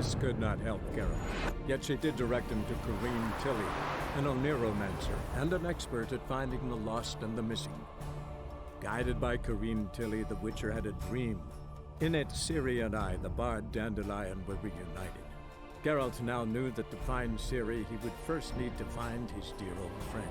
This could not help Geralt, yet she did direct him to Corrine Tilly, an oneiromancer and an expert at finding the lost and the missing. Guided by Corrine Tilly, the Witcher had a dream. In it, Ciri and I, the bard Dandelion, were reunited. Geralt now knew that to find Ciri, he would first need to find his dear old friend.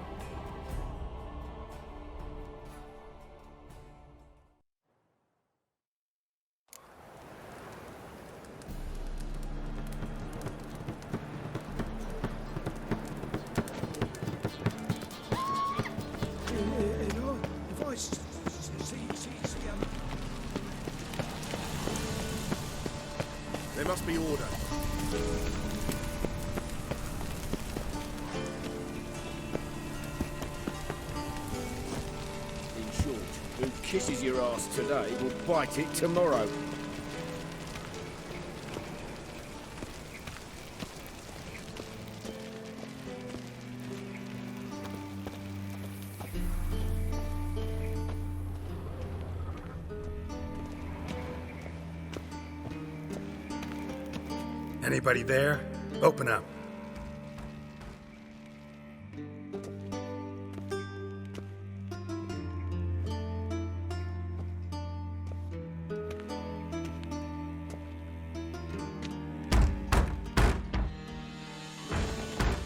There must be order. In short, who kisses your ass today will bite it tomorrow. Anybody there? Open up.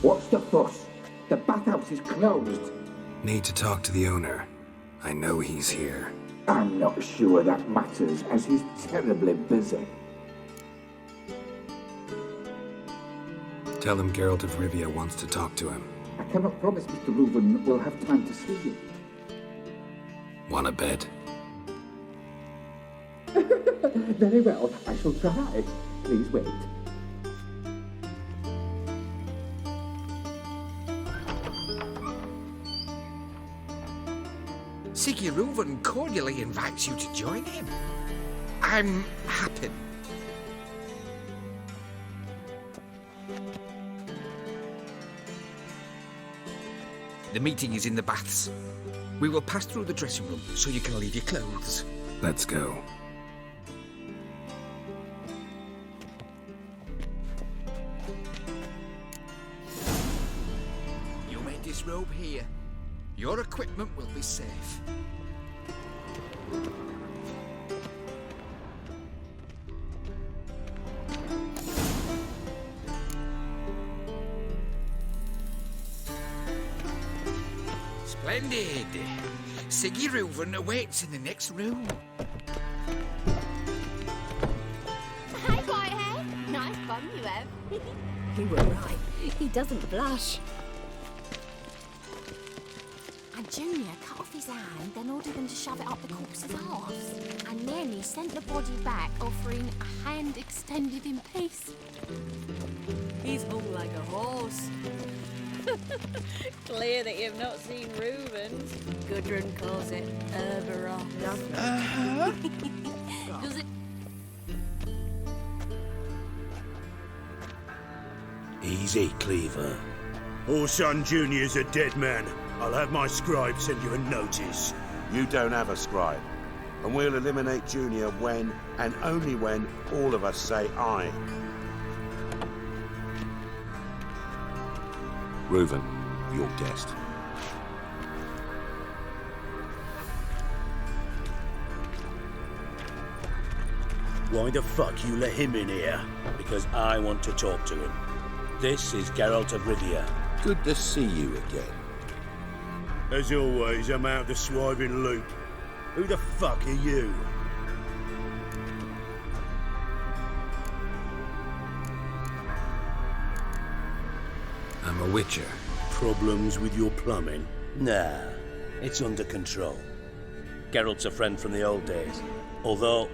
What's the fuss? The bathhouse is closed. Need to talk to the owner. I know he's here. I'm not sure that matters, as he's terribly busy. Tell him Geralt of Rivia wants to talk to him. I cannot promise Mr. Reuven will have time to see you. Want a bed? Very well, I shall try. Please wait. Reuven cordially invites you to join him. I'm happy. The meeting is in the baths. We will pass through the dressing room so you can leave your clothes. Let's go. You may disrobe here. Your equipment will be safe. Splendid! Reuven awaits in the next room. Hi, Whitehead. Nice bum you have. You were right. He doesn't blush. And Junior cut off his hand, then ordered them to shove it up the corpse's arse. And then he sent the body back, offering a hand extended in peace. He's hung like a horse. Clear that you've not seen Reuven's. Gudrun calls it Herberos. Does it? Easy, Cleaver. Orson Jr.'s a dead man. I'll have my scribe send you a notice. You don't have a scribe. And we'll eliminate Junior when, and only when, all of us say aye. Reuven, your guest. Why the fuck you let him in here? Because I want to talk to him. This is Geralt of Rivia. Good to see you again. As always, I'm out the swiving loop. Who the fuck are you? I'm a witcher. Problems with your plumbing? Nah, it's under control. Geralt's a friend from the old days. Although...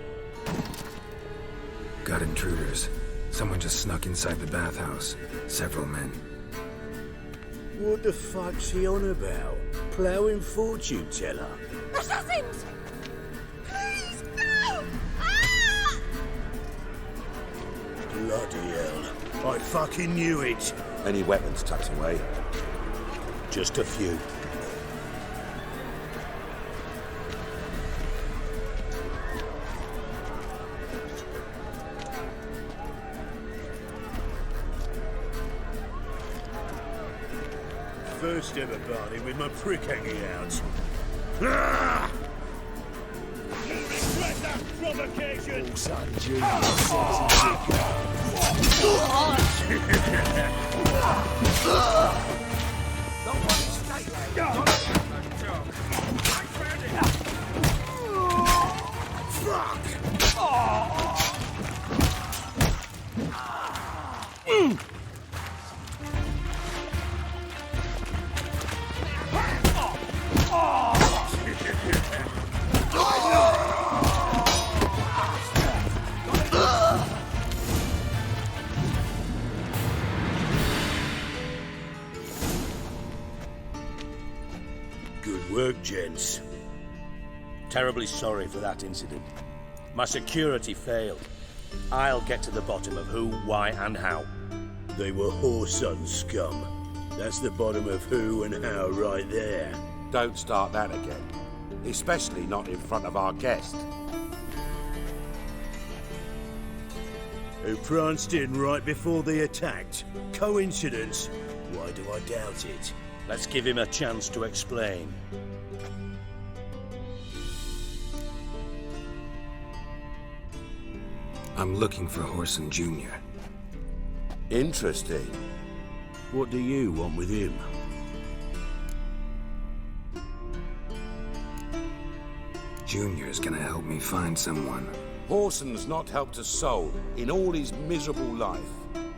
Got intruders. Someone just snuck inside the bathhouse. Several men. What the fuck's he on about? Ploughing fortune teller? Assassins! Please, no! Ah! Bloody hell. I fucking knew it. Any weapons tucked away? Just a few. first ever party with my prick hanging out. You regret that provocation! Good work, gents. Terribly sorry for that incident. My security failed. I'll get to the bottom of who, why, and how. They were whoreson scum. That's the bottom of who and how right there. Don't start that again. Especially not in front of our guest. Who pranced in right before they attacked. Coincidence? Why do I doubt it? Let's give him a chance to explain. I'm looking for Horson Jr. Interesting. What do you want with him? Junior's gonna help me find someone. Horson's not helped a soul in all his miserable life.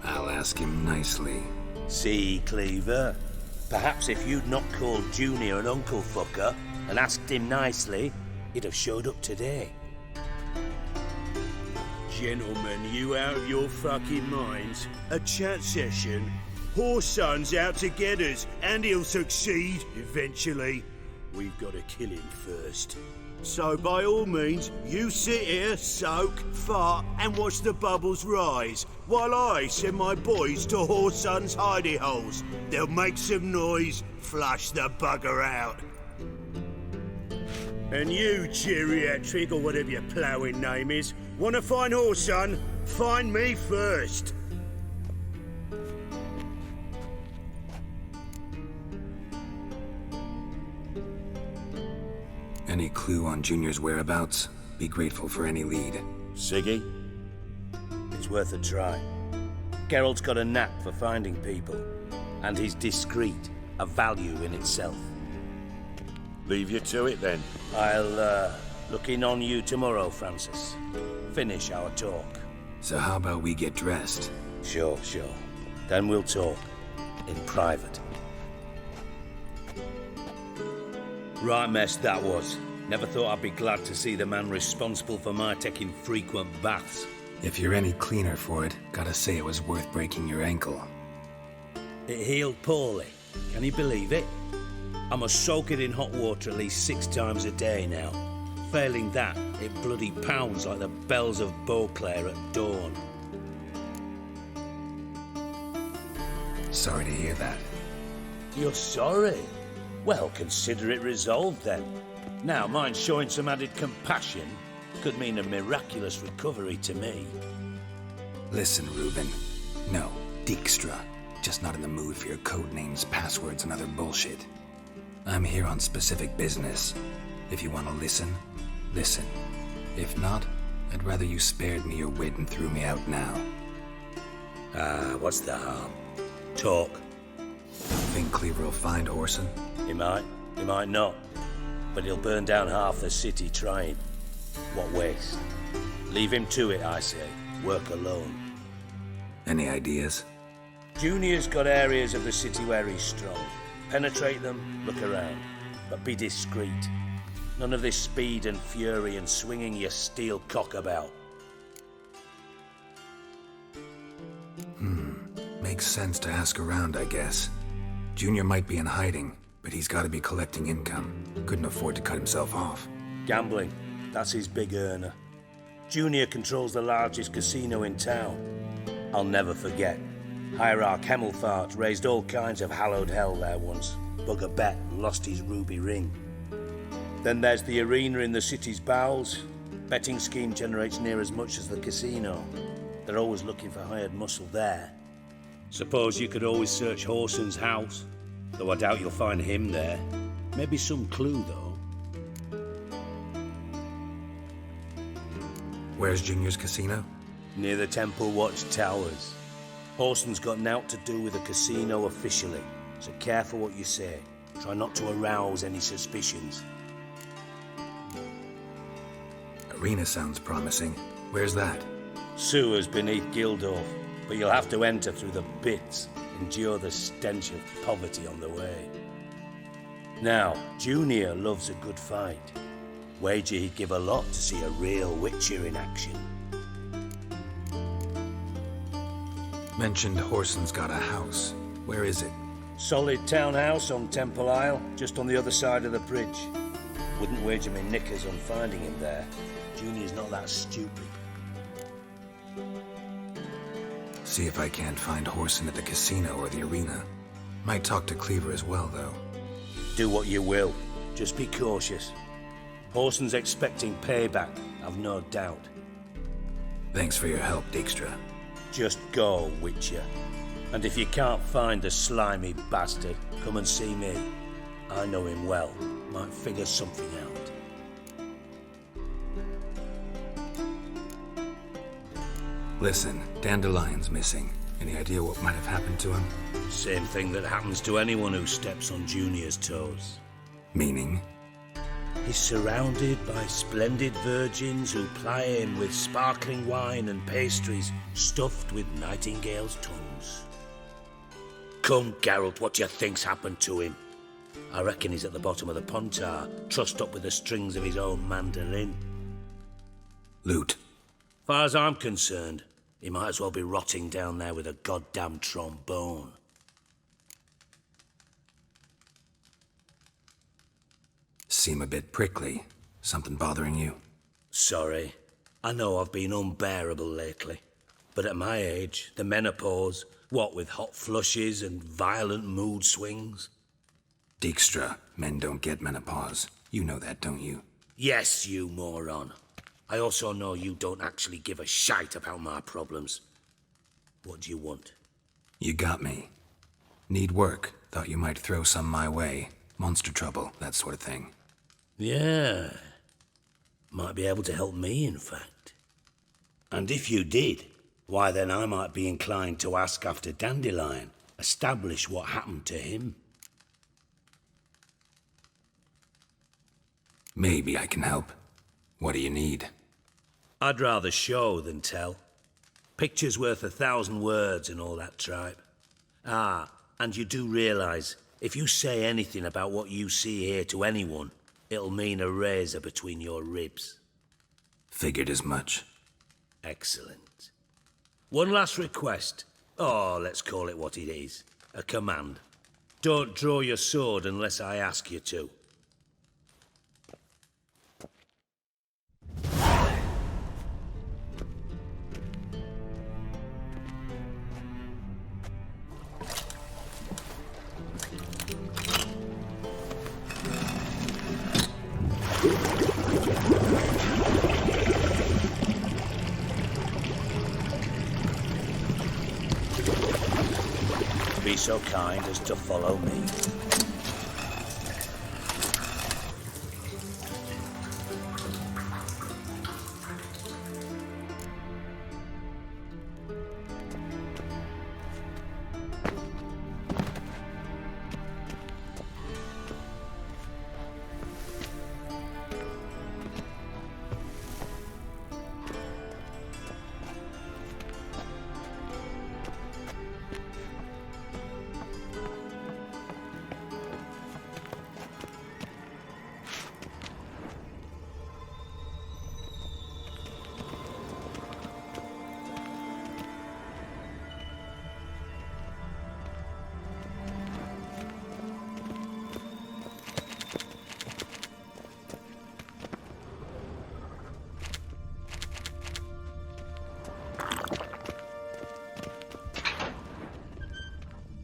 I'll ask him nicely. See, Cleaver? Perhaps if you'd not called Junior an uncle fucker and asked him nicely, he'd have showed up today. Gentlemen, you out of your fucking minds? A chat session? Horson's out to get us, and he'll succeed eventually. We've got to kill him first. So by all means, you sit here, soak, fart, and watch the bubbles rise, while I send my boys to Horson's hidey holes. They'll make some noise, flush the bugger out. And you, geriatric, or whatever your ploughing name is, want to find Horson? Find me first. Any clue on Junior's whereabouts? Be grateful for any lead. Siggy? It's worth a try. Geralt's got a knack for finding people, and he's discreet, a value in itself. Leave you to it then. I'll look in on you tomorrow, Francis. Finish our talk. So how about we get dressed? Sure. Then we'll talk. In private. Right mess that was. Never thought I'd be glad to see the man responsible for my taking frequent baths. If you're any cleaner for it, gotta say it was worth breaking your ankle. It healed poorly. Can you believe it? I must soak it in hot water at least 6 times a day now. Failing that, it bloody pounds like the bells of Beauclair at dawn. Sorry to hear that. You're sorry? Well, consider it resolved then. Now, mind showing some added compassion could mean a miraculous recovery to me. Listen, Reuven. No, Dijkstra. Just not in the mood for your code names, passwords, and other bullshit. I'm here on specific business. If you want to listen, listen. If not, I'd rather you spared me your wit and threw me out now. What's the harm? Talk. Think Cleaver will find Horson? He might not. But he'll burn down half the city trying. What waste? Leave him to it, I say. Work alone. Any ideas? Junior's got areas of the city where he's strong. Penetrate them, look around. But be discreet. None of this speed and fury and swinging your steel cock about. Makes sense to ask around, I guess. Junior might be in hiding, but he's got to be collecting income. Couldn't afford to cut himself off. Gambling. That's his big earner. Junior controls the largest casino in town. I'll never forget. Hierarch Hemmelfart raised all kinds of hallowed hell there once. Bug a bet and lost his ruby ring. Then there's the arena in the city's bowels. Betting scheme generates near as much as the casino. They're always looking for hired muscle there. Suppose you could always search Horson's house. Though I doubt you'll find him there. Maybe some clue, though. Where's Junior's casino? Near the Temple Watch Towers. Horson's got naught to do with the casino officially, so careful what you say. Try not to arouse any suspicions. Arena sounds promising. Where's that? Sewers beneath Gildorf, but you'll have to enter through the pits, endure the stench of poverty on the way. Now, Junior loves a good fight. Wager he'd give a lot to see a real Witcher in action. Mentioned Horson's got a house. Where is it? Solid townhouse on Temple Isle, just on the other side of the bridge. Wouldn't wager me knickers on finding him there. Junior's not that stupid. See if I can't find Horson at the casino or the arena. Might talk to Cleaver as well, though. Do what you will. Just be cautious. Horson's expecting payback, I've no doubt. Thanks for your help, Dijkstra. Just go, Witcher. And if you can't find the slimy bastard, come and see me. I know him well. Might figure something out. Listen, Dandelion's missing. Any idea what might have happened to him? Same thing that happens to anyone who steps on Junior's toes. Meaning? He's surrounded by splendid virgins who ply him with sparkling wine and pastries stuffed with nightingales' tongues. Come, Geralt, what do you think's happened to him? I reckon he's at the bottom of the Pontar, trussed up with the strings of his own mandolin. Loot. Far as I'm concerned, he might as well be rotting down there with a goddamn trombone. Seem a bit prickly. Something bothering you? Sorry. I know I've been unbearable lately. But at my age, the menopause, what with hot flushes and violent mood swings? Dijkstra, men don't get menopause. You know that, don't you? Yes, you moron. I also know you don't actually give a shite about my problems. What do you want? You got me. Need work. Thought you might throw some my way. Monster trouble, that sort of thing. Yeah. Might be able to help me, in fact. And if you did, why then I might be inclined to ask after Dandelion, establish what happened to him. Maybe I can help. What do you need? I'd rather show than tell. Picture's worth 1,000 words and all that tripe. Ah, and you do realize, if you say anything about what you see here to anyone, it'll mean a razor between your ribs. Figured as much. Excellent. One last request. Oh, let's call it what it is. A command. Don't draw your sword unless I ask you to. Be so kind as to follow me.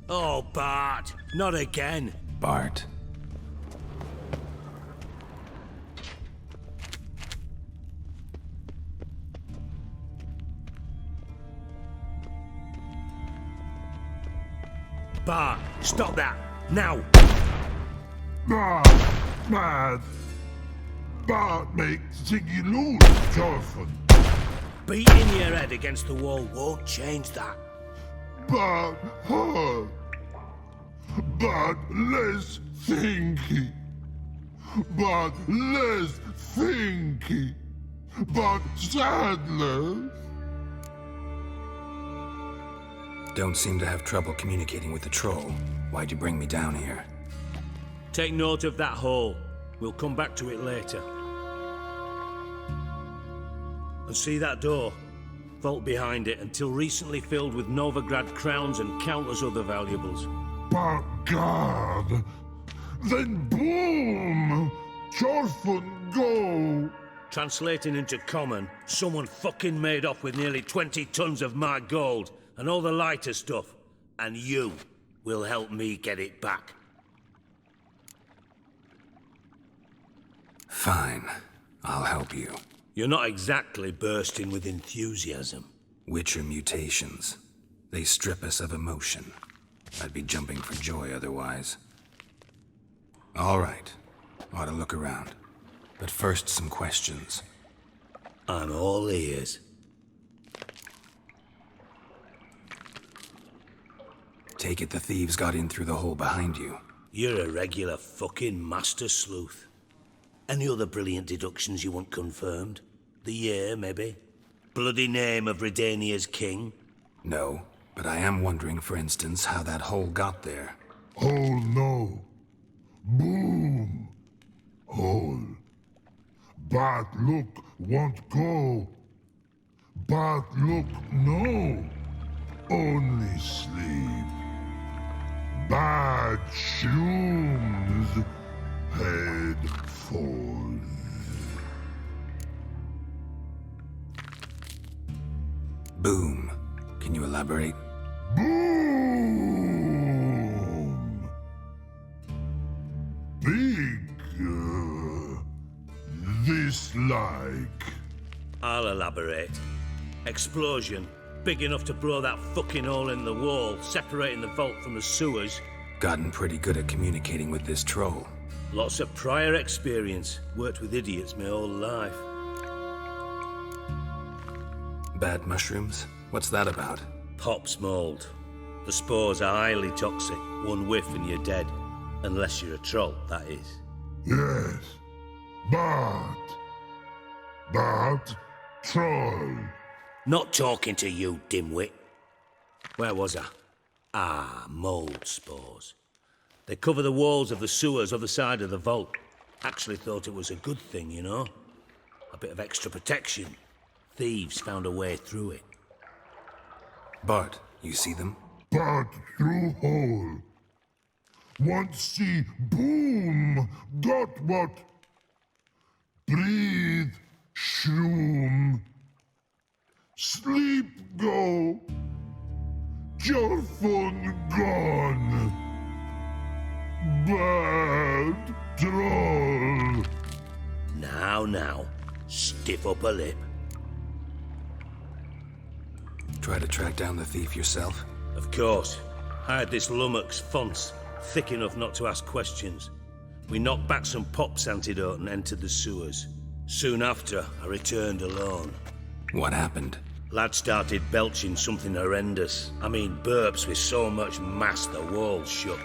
Oh, Bart, not again. Bart. Bart, stop that. Now! Mad. But make Ziggy lose, Jorfen. Beating your head against the wall won't change that. But hard. But less thinky. But less thinky. But sadness. Don't seem to have trouble communicating with the troll. Why'd you bring me down here? Take note of that hole. We'll come back to it later. And see that door? Vault behind it, until recently filled with Novigrad crowns and countless other valuables. But God. Then boom! Jorfen go! Translating into common, someone fucking made off with nearly 20 tons of my gold and all the lighter stuff. And you will help me get it back. Fine. I'll help you. You're not exactly bursting with enthusiasm. Witcher mutations. They strip us of emotion. I'd be jumping for joy otherwise. All right. Ought to look around. But first, some questions. I'm all ears. Take it the thieves got in through the hole behind you. You're a regular fucking master sleuth. Any other brilliant deductions you want confirmed? The year, maybe? Bloody name of Redania's king? No, but I am wondering, for instance, how that hole got there. Hole no. Boom. Hole. But look won't go. But look no. Only sleep. Bad shrooms. Head falls. Boom. Can you elaborate? Boom! Big. This like. I'll elaborate. Explosion. Big enough to blow that fucking hole in the wall, separating the vault from the sewers. Gotten pretty good at communicating with this troll. Lots of prior experience. Worked with idiots my whole life. Bad mushrooms? What's that about? Pops mold. The spores are highly toxic. One whiff and you're dead. Unless you're a troll, that is. Yes. But. Troll. Not talking to you, dimwit. Where was I? Ah, mold spores. They cover the walls of the sewers other side of the vault. Actually thought it was a good thing, you know? A bit of extra protection. Thieves found a way through it. Bart, you see them? But through hole. Want see boom. Got what? Breathe. Shroom. Sleep go. Jorfen gone. Bad troll. Now, stiff upper lip. Try to track down the thief yourself? Of course. I had this lummox Fonce, thick enough not to ask questions. We knocked back some Pop's antidote and entered the sewers. Soon after, I returned alone. What happened? Lad started belching something horrendous. I mean, burps with so much mass the walls shook.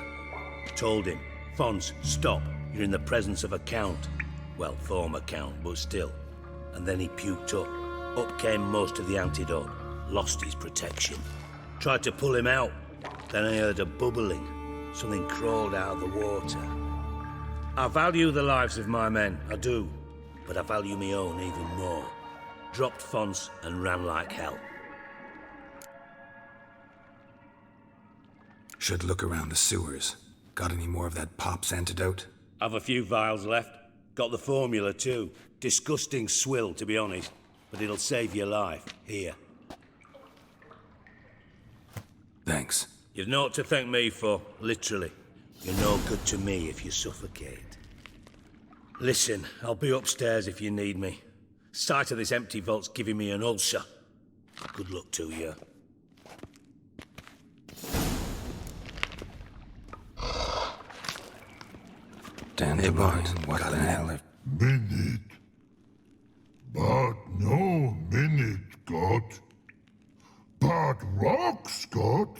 Told him, Fonce, stop. You're in the presence of a count. Well, former count, but still. And then he puked up. Up came most of the antidote. Lost his protection. Tried to pull him out. Then I heard a bubbling. Something crawled out of the water. I value the lives of my men, I do. But I value my own even more. Dropped Fonce and ran like hell. Should look around the sewers. Got any more of that Pop's antidote? I've a few vials left. Got the formula too. Disgusting swill, to be honest. But it'll save your life. Here. Thanks. You've naught to thank me for, literally. You're no good to me if you suffocate. Listen, I'll be upstairs if you need me. Sight of this empty vault's giving me an ulcer. Good luck to you. understand Hey, the Bart, line. What got the it. hell? Minute. But no minute got. But rocks got.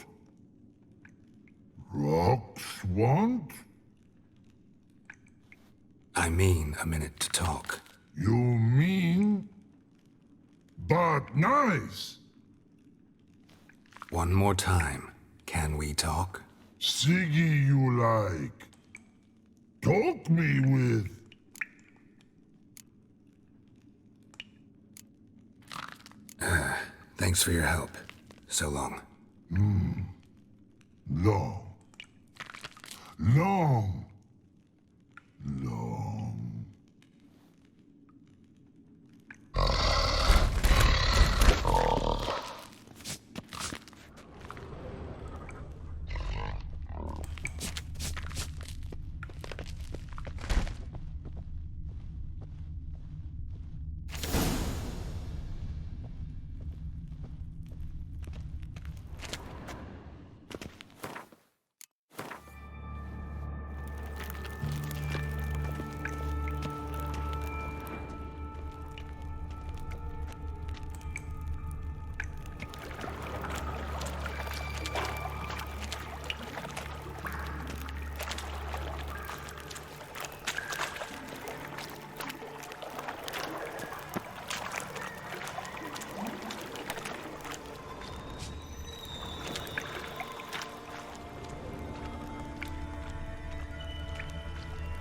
Rocks want? I mean a minute to talk. You mean? But nice. One more time. Can we talk? Siggy you like. Talk me with. Thanks for your help. So long. Long. Long. Long.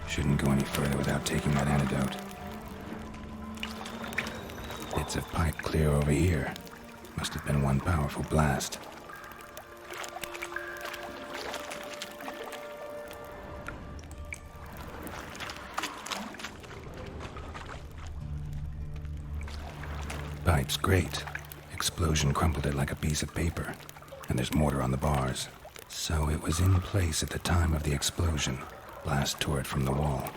Shouldn't go any further without taking that antidote. Bits of pipe clear over here. Must have been one powerful blast. Pipe's great. Explosion crumpled it like a piece of paper. And there's mortar on the bars. So it was in place at the time of the explosion. Blast tore it from the wall.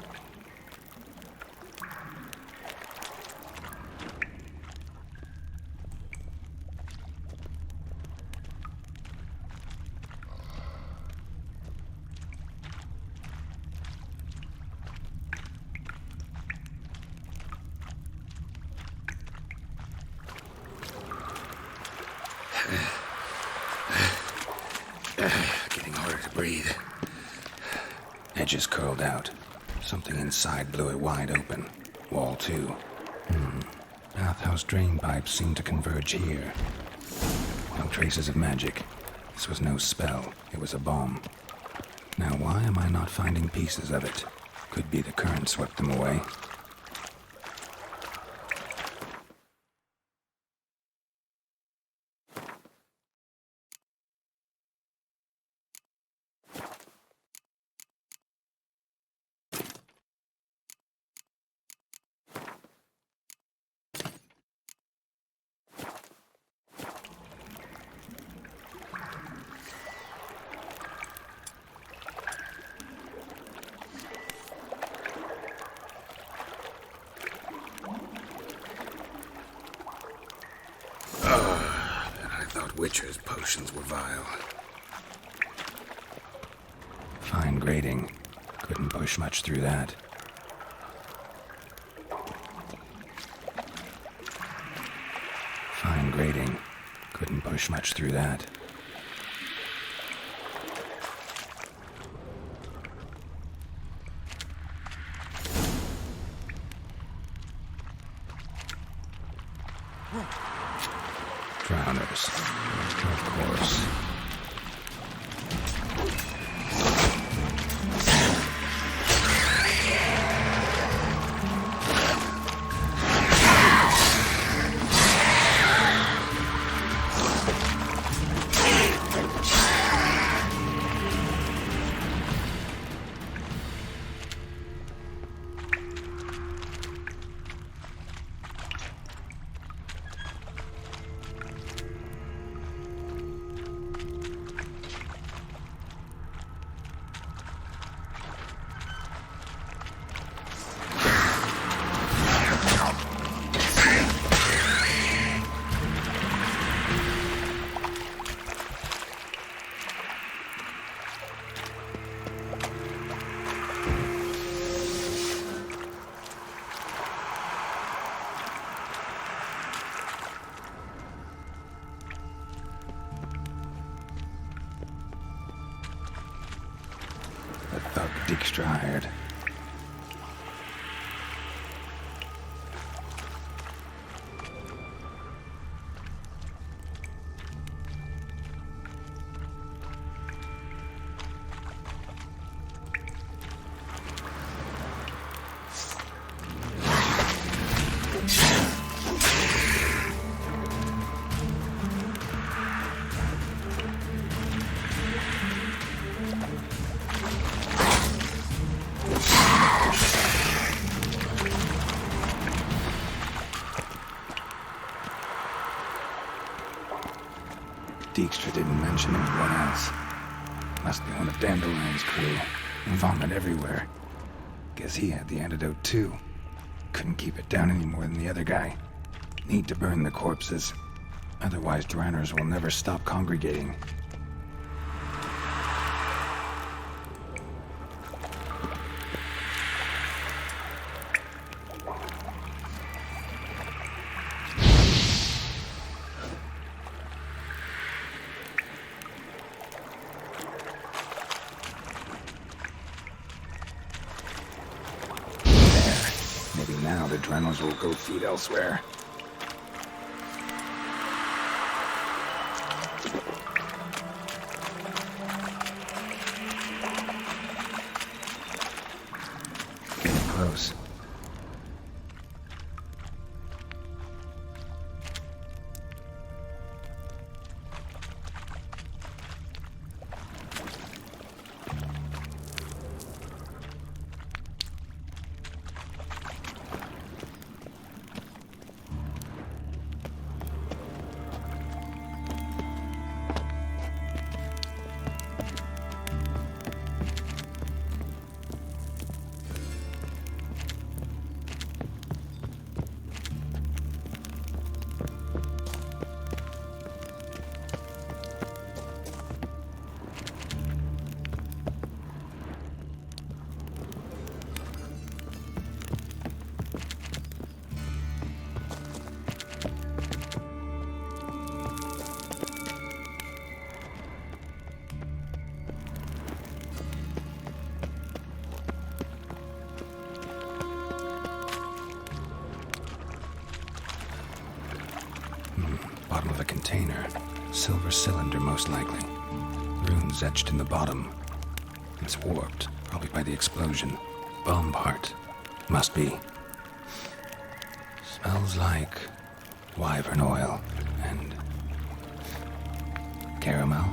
Getting harder to breathe. Edges curled out. Something inside blew it wide open. Wall too. Bathhouse drain pipes seem to converge here. No traces of magic. This was no spell. It was a bomb. Now why am I not finding pieces of it? Could be the current swept them away. Witcher's potions were vile. Fine grading. Couldn't push much through that. Fine grading. Couldn't push much through that. Drowners, of course. Dijkstra hired. Dijkstra didn't mention anyone else. Must be one of Dandelion's crew. Vomit everywhere. Guess he had the antidote too. Couldn't keep it down any more than the other guy. Need to burn the corpses. Otherwise, Dranners will never stop congregating. Now the Dranners will go feed elsewhere. Getting close. Bottom of a container. Silver cylinder, most likely. Runes etched in the bottom. It's warped, probably by the explosion. Bomb part. Must be. Smells like wyvern oil and caramel.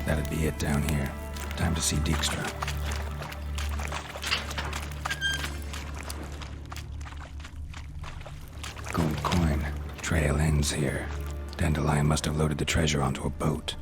That'd be it down here. Time to see Dijkstra. Gold coin. Trail ends here. Dandelion must have loaded the treasure onto a boat.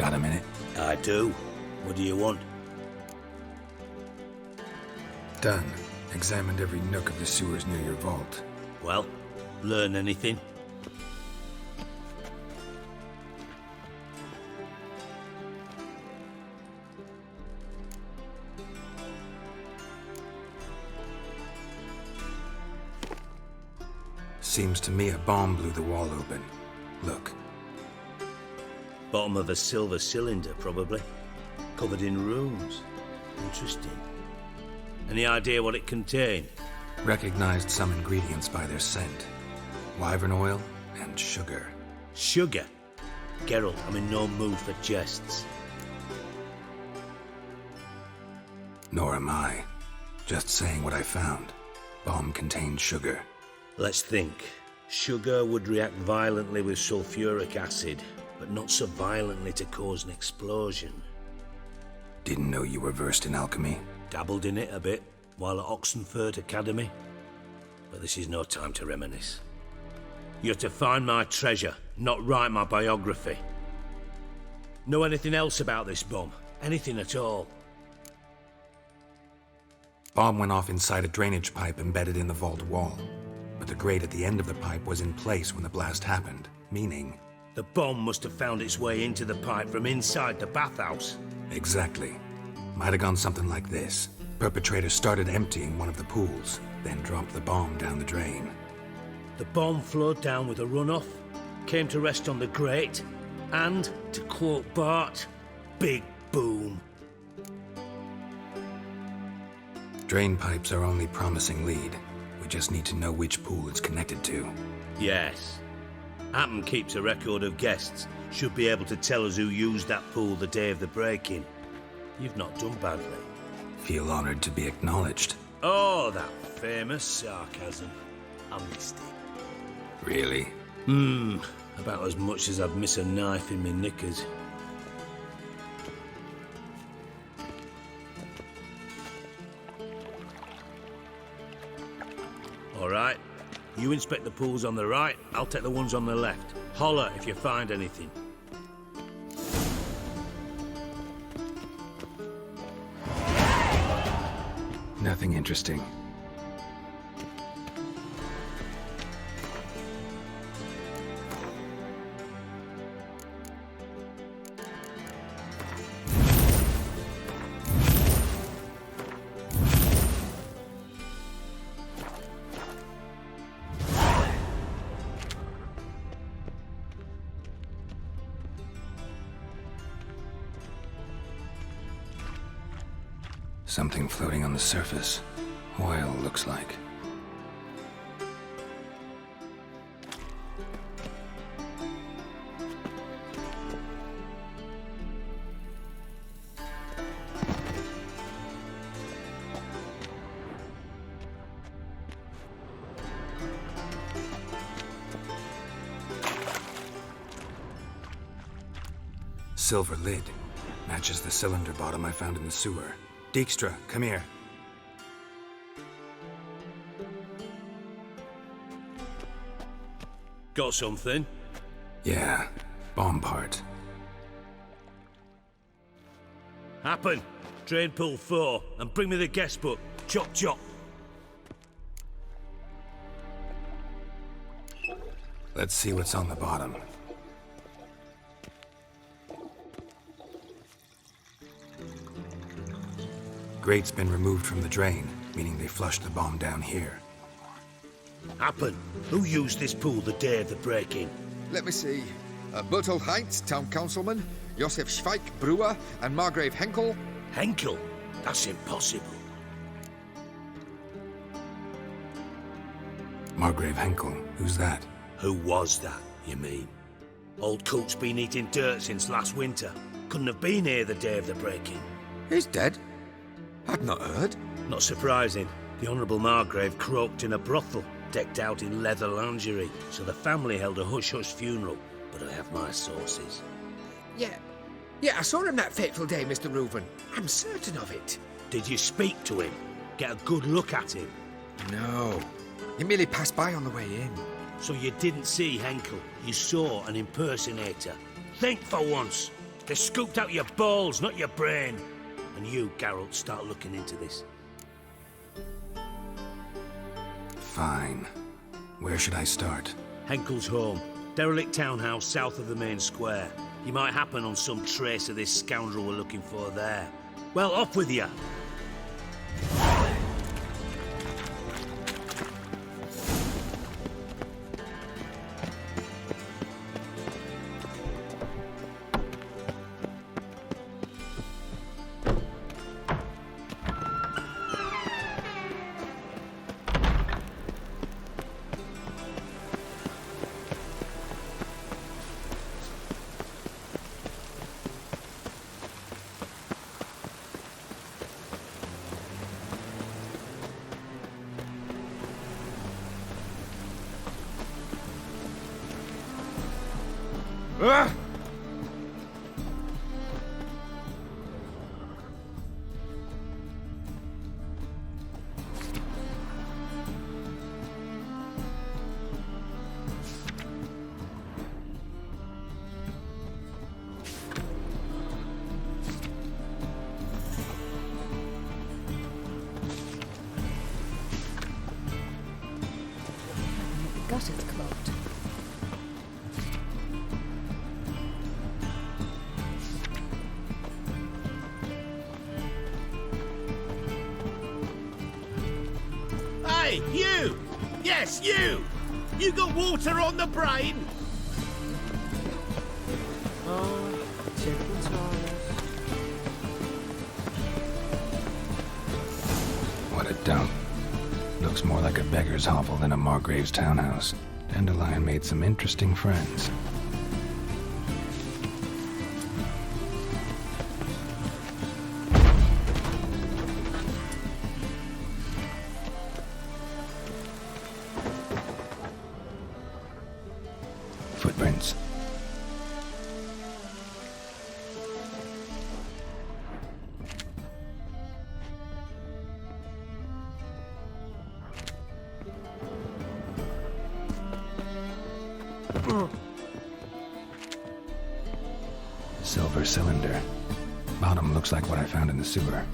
Got a minute? I do. What do you want? Done. Examined every nook of the sewers near your vault. Well, learn anything? Seems to me a bomb blew the wall open. Look. Bottom of a silver cylinder, probably. Covered in runes. Interesting. Any idea what it contained? Recognized some ingredients by their scent. Wyvern oil and sugar. Sugar? Geralt, I'm in no mood for jests. Nor am I. Just saying what I found. Bomb contained sugar. Let's think. Sugar would react violently with sulfuric acid, but not so violently to cause an explosion. Didn't know you were versed in alchemy. Dabbled in it a bit while at Oxenford Academy. But this is no time to reminisce. You're to find my treasure, not write my biography. Know anything else about this bomb? Anything at all? Bomb went off inside a drainage pipe embedded in the vault wall. But the grate at the end of the pipe was in place when the blast happened, meaning... The bomb must have found its way into the pipe from inside the bathhouse. Exactly. Might have gone something like this. Perpetrator started emptying one of the pools, then dropped the bomb down the drain. The bomb flowed down with a runoff, came to rest on the grate, and, to quote Bart, big boom. Drain pipes are only promising lead. We just need to know which pool it's connected to. Yes. Hammond keeps a record of guests. Should be able to tell us who used that pool the day of the break-in. You've not done badly. Feel honored to be acknowledged. Oh, that famous sarcasm. I missed it. Really? About as much as I'd miss a knife in me knickers. All right. You inspect the pools on the right, I'll take the ones on the left. Holler if you find anything. Nothing interesting. Something floating on the surface. Oil, looks like. Silver lid. Matches the cylinder bottom I found in the sewer. Dijkstra, come here. Got something? Yeah, bomb part. Happen. Drain pool 4, and bring me the guest book. Chop chop. Let's see what's on the bottom. Grate's been removed from the drain, meaning they flushed the bomb down here. Happen. Who used this pool the day of the break-in? Let me see. Bertold Heinz, town councilman, Josef Schweik, brewer, and Margrave Henkel. Henkel? That's impossible. Margrave Henkel, who's that? Who was that, you mean? Old coot's been eating dirt since last winter. Couldn't have been here the day of the break-in. He's dead? I'd not heard. Not surprising. The Honourable Margrave croaked in a brothel, decked out in leather lingerie, so the family held a hush-hush funeral, but I have my sources. Yeah, I saw him that fateful day, Mr. Reuven. I'm certain of it. Did you speak to him? Get a good look at him? No. He merely passed by on the way in. So you didn't see Henkel, you saw an impersonator. Think for once. They scooped out your balls, not your brain. And you, Geralt, start looking into this. Fine. Where should I start? Henkel's home. Derelict townhouse south of the main square. You might happen on some trace of this scoundrel we're looking for there. Well, off with you. Gutter's clogged. Hey, you! Yes, you! You got water on the brain? Oh, typical Taurus. What a dump. Looks more like a beggar's hovel than a Margrave's townhouse. Dandelion made some interesting friends. Footprints. Silver cylinder. Bottom looks like what I found in the sewer.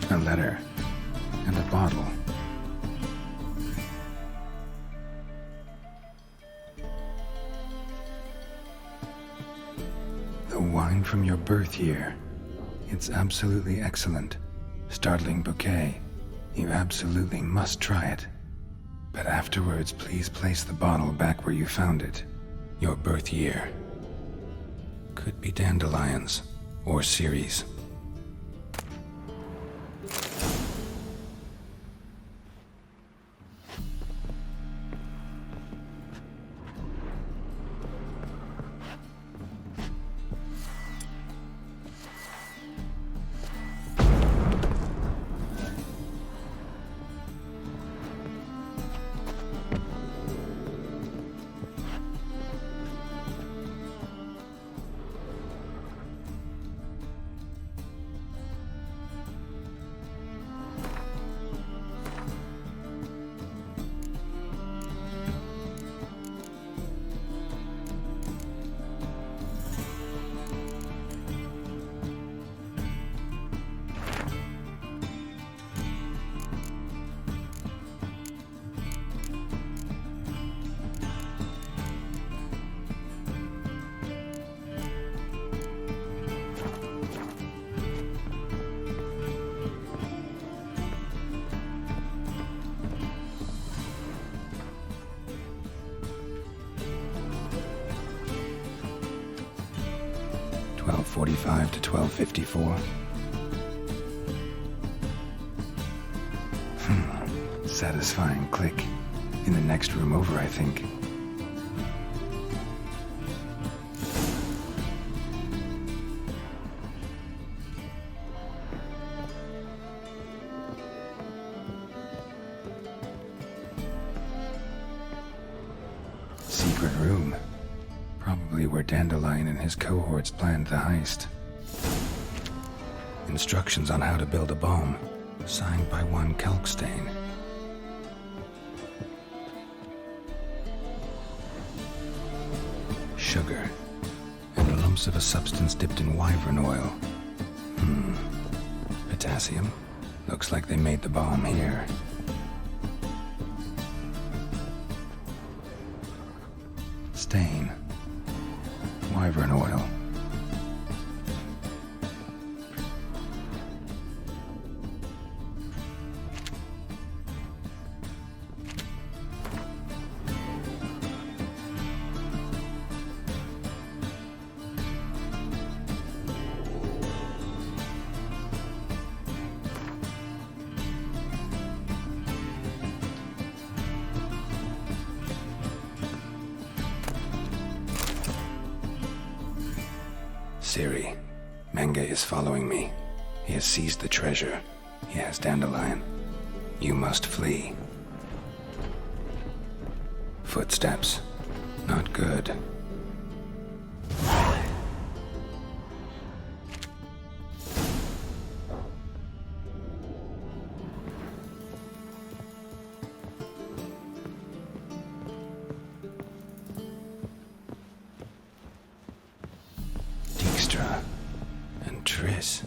A letter. And a bottle. The wine from your birth year. It's absolutely excellent. Startling bouquet. You absolutely must try it. But afterwards, please place the bottle back where you found it. Your birth year. Could be dandelions. Or Ceres. (12:45 to 12:54). satisfying click. In the next room over, I think. Secret room. Probably where Dandelion and his cohorts planned the heist. Instructions on how to build a bomb, signed by one Kalkstain. Sugar, and lumps of a substance dipped in wyvern oil. Potassium? Looks like they made the bomb here. Stain. Wyvern oil. Siri, Menge is following me. He has seized the treasure. He has Dandelion. You must flee. Footsteps. Not good. And Triss.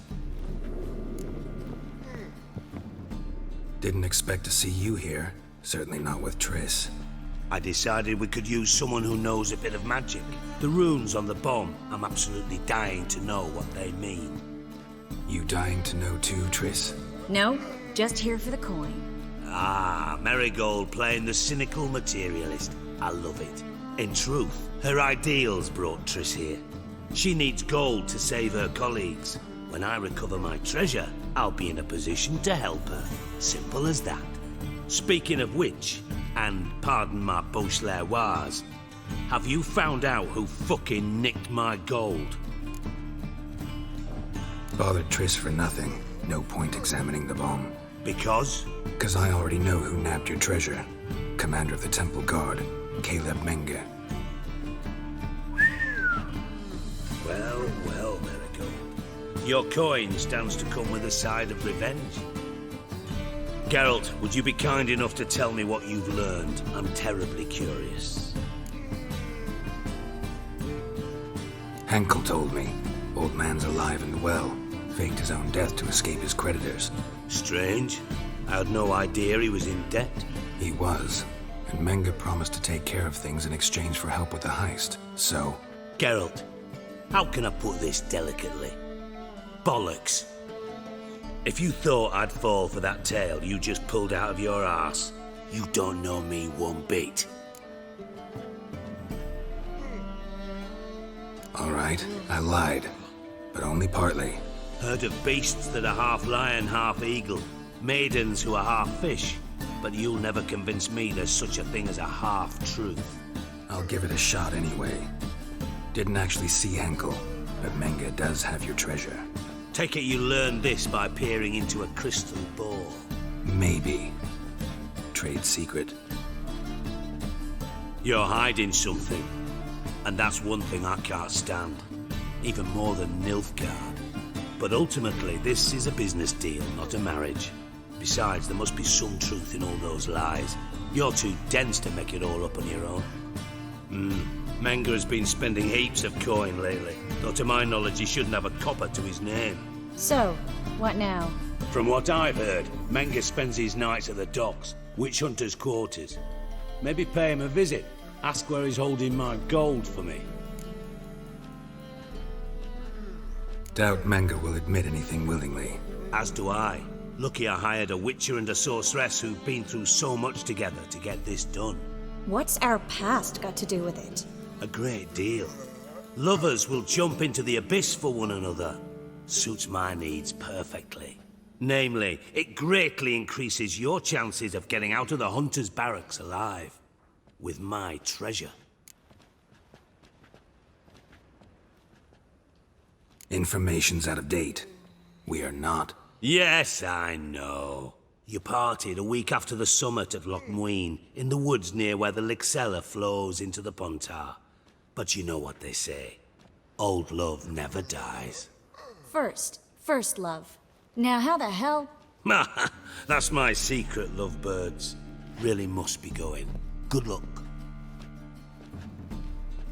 Didn't expect to see you here. Certainly not with Triss. I decided we could use someone who knows a bit of magic. The runes on the bomb, I'm absolutely dying to know what they mean. You dying to know too, Triss? No, just here for the coin. Ah, Marigold playing the cynical materialist. I love it. In truth, her ideals brought Triss here. She needs gold to save her colleagues. When I recover my treasure, I'll be in a position to help her. Simple as that. Speaking of which, and pardon my Beauclervois, have you found out who fucking nicked my gold? Bothered Triss for nothing. No point examining the bomb. Because? Because I already know who nabbed your treasure. Commander of the Temple Guard, Caleb Menge. Well, Marigold. Your coin stands to come with a side of revenge. Geralt, would you be kind enough to tell me what you've learned? I'm terribly curious. Henkel told me. Old man's alive and well. Faked his own death to escape his creditors. Strange. I had no idea he was in debt. He was. And Menge promised to take care of things in exchange for help with the heist. So... Geralt, how can I put this delicately? Bollocks. If you thought I'd fall for that tale you just pulled out of your arse, you don't know me one bit. All right, I lied. But only partly. Heard of beasts that are half lion, half eagle. Maidens who are half fish. But you'll never convince me there's such a thing as a half-truth. I'll give it a shot anyway. Didn't actually see Henkel, but Menge does have your treasure. Take it you learned this by peering into a crystal ball. Maybe. Trade secret. You're hiding something. And that's one thing I can't stand. Even more than Nilfgaard. But ultimately, this is a business deal, not a marriage. Besides, there must be some truth in all those lies. You're too dense to make it all up on your own. Menge has been spending heaps of coin lately, though to my knowledge he shouldn't have a copper to his name. So, what now? From what I've heard, Menge spends his nights at the docks, witch hunters' quarters. Maybe pay him a visit, ask where he's holding my gold for me. Doubt Menge will admit anything willingly. As do I. Lucky I hired a witcher and a sorceress who've been through so much together to get this done. What's our past got to do with it? A great deal. Lovers will jump into the abyss for one another. Suits my needs perfectly. Namely, it greatly increases your chances of getting out of the Hunter's barracks alive. With my treasure. Information's out of date. We are not. Yes, I know. You partied a week after the summit at Loch Muine, in the woods near where the Lixella flows into the Pontar. But you know what they say. Old love never dies. First love. Now how the hell? That's my secret, lovebirds. Really must be going. Good luck.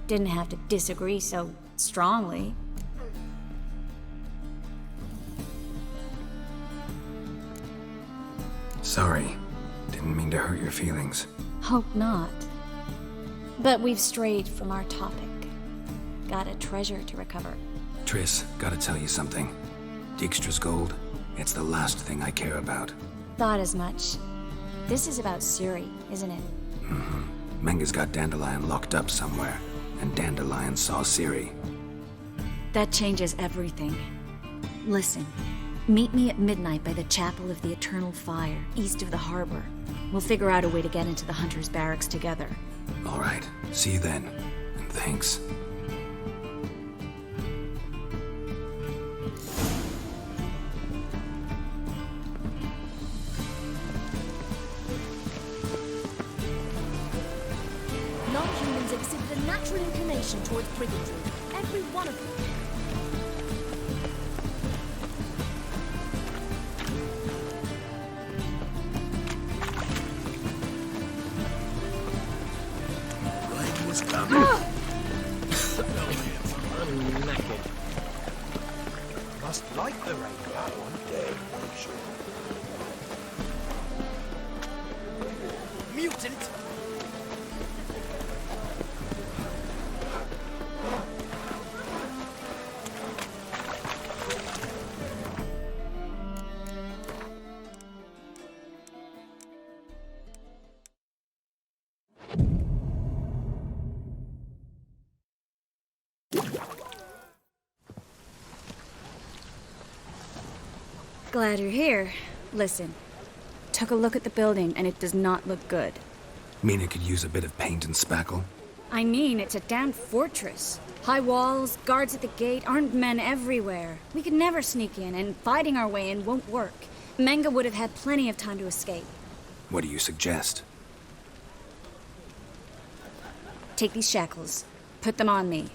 Didn't have to disagree so strongly. Sorry. Didn't mean to hurt your feelings. Hope not. But we've strayed from our topic. Got a treasure to recover. Triss, gotta tell you something. Dijkstra's gold, it's the last thing I care about. Thought as much. This is about Ciri, isn't it? Mm-hmm. Menga's got Dandelion locked up somewhere, and Dandelion saw Ciri. That changes everything. Listen, meet me at midnight by the Chapel of the Eternal Fire, east of the harbor. We'll figure out a way to get into the Hunter's barracks together. All right, see you then, and thanks. Non-humans exhibit a natural inclination towards brigandry. Every one of them. Rain was coming. I'm knackered. Must like the rain that one day, Mutant! Glad you're here. Listen, took a look at the building and it does not look good. Mean it could use a bit of paint and spackle? I mean, it's a damn fortress. High walls, guards at the gate, armed men everywhere. We could never sneak in, and fighting our way in won't work. Menga would have had plenty of time to escape. What do you suggest? Take these shackles. Put them on me.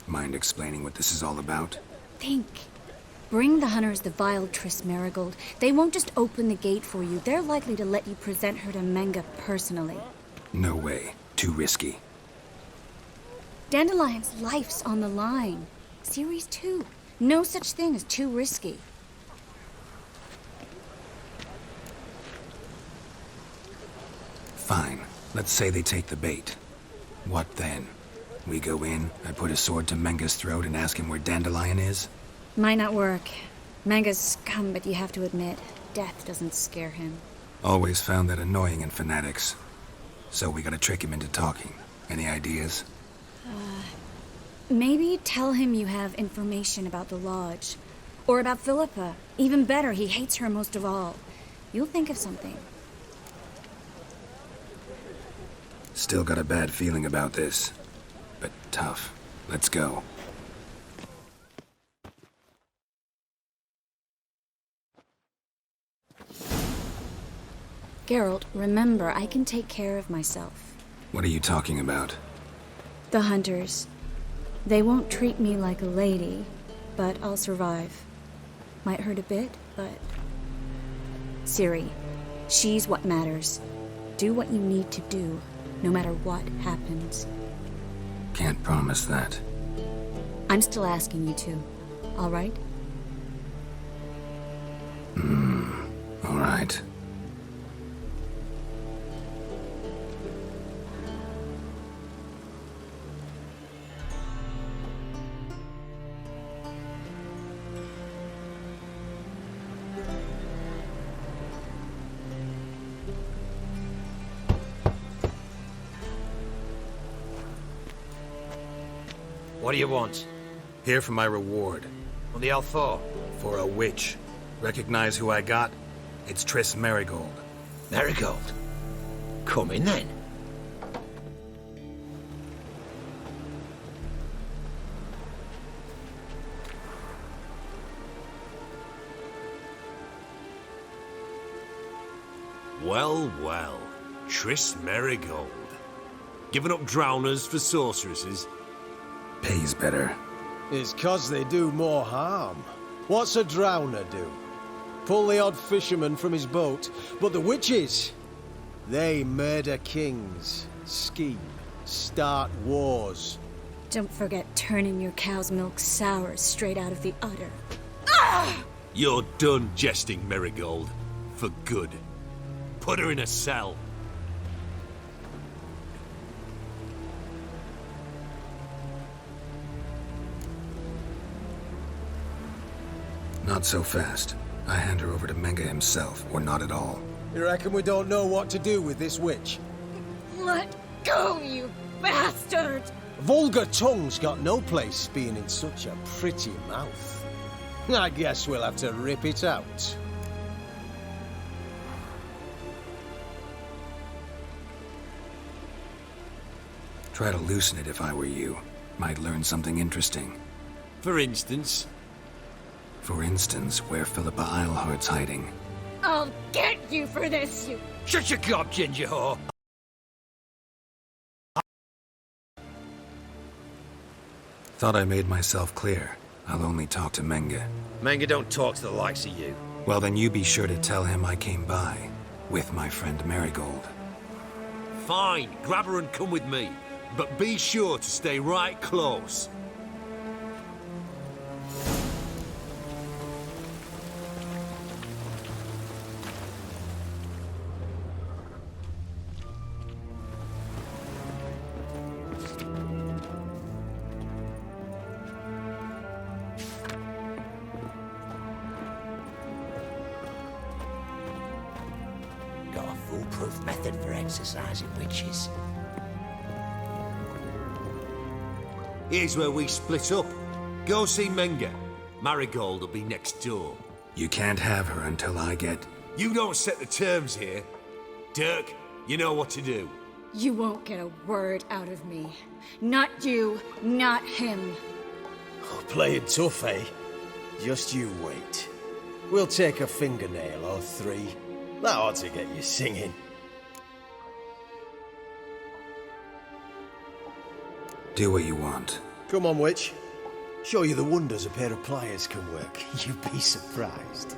Mind explaining what this is all about? Think. Bring the hunters the vile Triss Marigold. They won't just open the gate for you. They're likely to let you present her to Menga personally. No way. Too risky. Dandelion's life's on the line. Ciri's too. No such thing as too risky. Fine. Let's say they take the bait. What then? We go in, I put a sword to Menga's throat and ask him where Dandelion is? Might not work. Menga's scum, but you have to admit, death doesn't scare him. Always found that annoying in fanatics. So we gotta trick him into talking. Any ideas? Maybe tell him you have information about the Lodge. Or about Philippa. Even better, he hates her most of all. You'll think of something. Still got a bad feeling about this. But tough. Let's go. Geralt, remember, I can take care of myself. What are you talking about? The hunters. They won't treat me like a lady, but I'll survive. Might hurt a bit, but... Ciri, she's what matters. Do what you need to do, no matter what happens. Can't promise that. I'm still asking you to, all right? All right. What do you want? Here for my reward. What the hell for? For a witch. Recognize who I got? It's Triss Marigold. Marigold? Come in then. Well, well. Triss Marigold. Giving up drowners for sorceresses? Pays better. It's 'cause they do more harm. What's a drowner do? Pull the odd fisherman from his boat. But the witches, they murder kings, scheme, start wars. Don't forget turning your cow's milk sour straight out of the udder. You're done jesting, Marigold. For good. Put her in a cell. Not so fast. I hand her over to Menga himself, or not at all. You reckon we don't know what to do with this witch? Let go, you bastard! Vulgar tongue's got no place being in such a pretty mouth. I guess we'll have to rip it out. Try to loosen it if I were you. Might learn something interesting. For instance? For instance, where Philippa Eilhart's hiding. I'll get you for this, you... Shut your gob, ginger whore! Thought I made myself clear. I'll only talk to Menga. Menga don't talk to the likes of you. Well, then you be sure to tell him I came by. With my friend Marigold. Fine, grab her and come with me. But be sure to stay right close. Got a foolproof method for exercising witches. Here's where we split up. Go see Menga. Marigold will be next door. You can't have her until I get... You don't set the terms here. Dirk, you know what to do. You won't get a word out of me. Not you, not him. Oh, playing tough, eh? Just you wait. We'll take a fingernail or three. That ought to get you singing. Do what you want. Come on, witch. Show you the wonders a pair of pliers can work. You'd be surprised.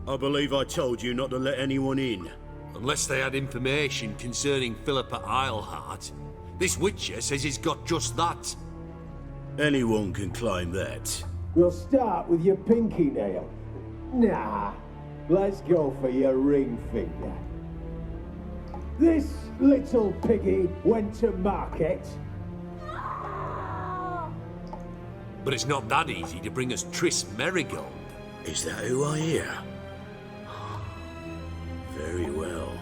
I believe I told you not to let anyone in. Unless they had information concerning Philippa Eilhart. This witcher says he's got just that. Anyone can claim that. We'll start with your pinky nail. Nah, let's go for your ring finger. This little piggy went to market. But it's not that easy to bring us Triss Marigold. Is that who I hear? Very well.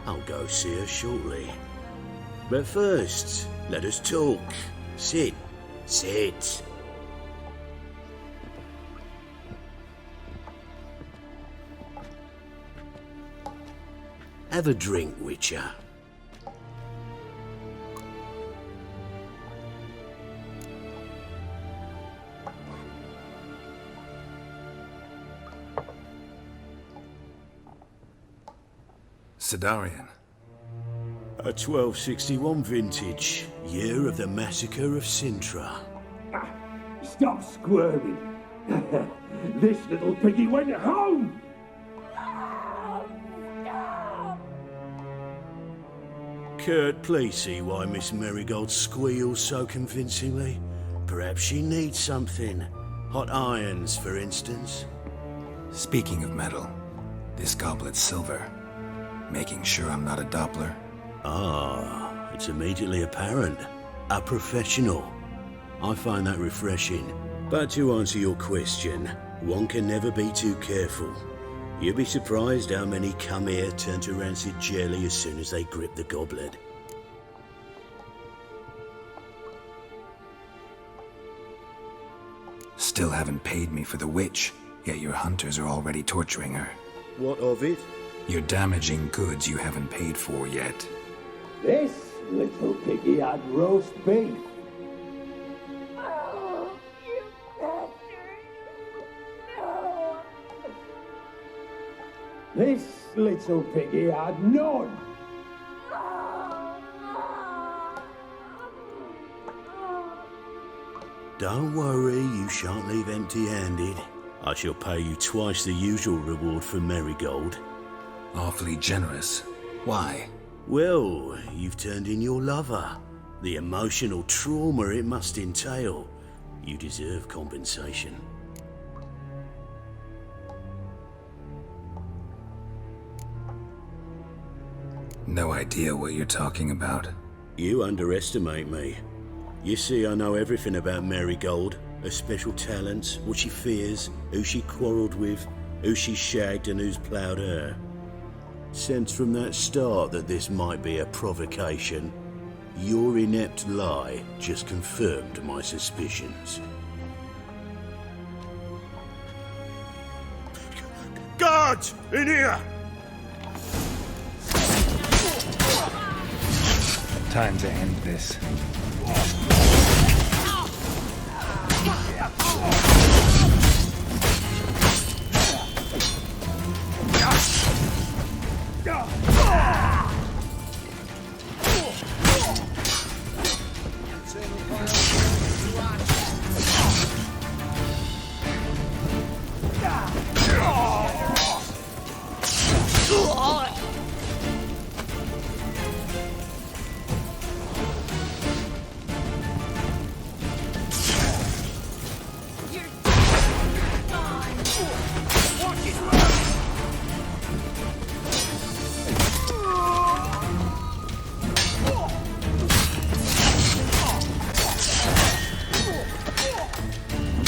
I'll go see her shortly. But first, let us talk. Sit. Sit. Have a drink, Witcher. Sidarian. A 1261 vintage, year of the massacre of Sintra. Stop squirming. This little piggy went home. Kurt, please see why Miss Marigold squeals so convincingly. Perhaps she needs something. Hot irons, for instance. Speaking of metal, this goblet's silver. Making sure I'm not a Doppler. Ah, it's immediately apparent. A professional. I find that refreshing. But to answer your question, one can never be too careful. You'll be surprised how many come here turn to rancid jelly as soon as they grip the goblet. Still haven't paid me for the witch, yet your hunters are already torturing her. What of it? You're damaging goods you haven't paid for yet. This little piggy had roast beef. This little piggy had none. Don't worry, you shan't leave empty-handed. I shall pay you twice the usual reward for Marigold. Awfully generous. Why? Well, you've turned in your lover. The emotional trauma it must entail. You deserve compensation. No idea what you're talking about. You underestimate me. You see, I know everything about Marigold, her special talents, what she fears, who she quarrelled with, who she shagged and who's ploughed her. Sensed from that start that this might be a provocation. Your inept lie just confirmed my suspicions. Guards! In here! Time to end this.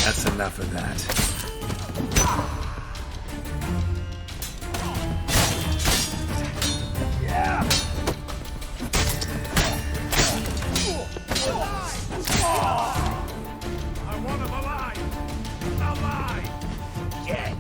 That's enough of that. I want him alive! Alive! Get!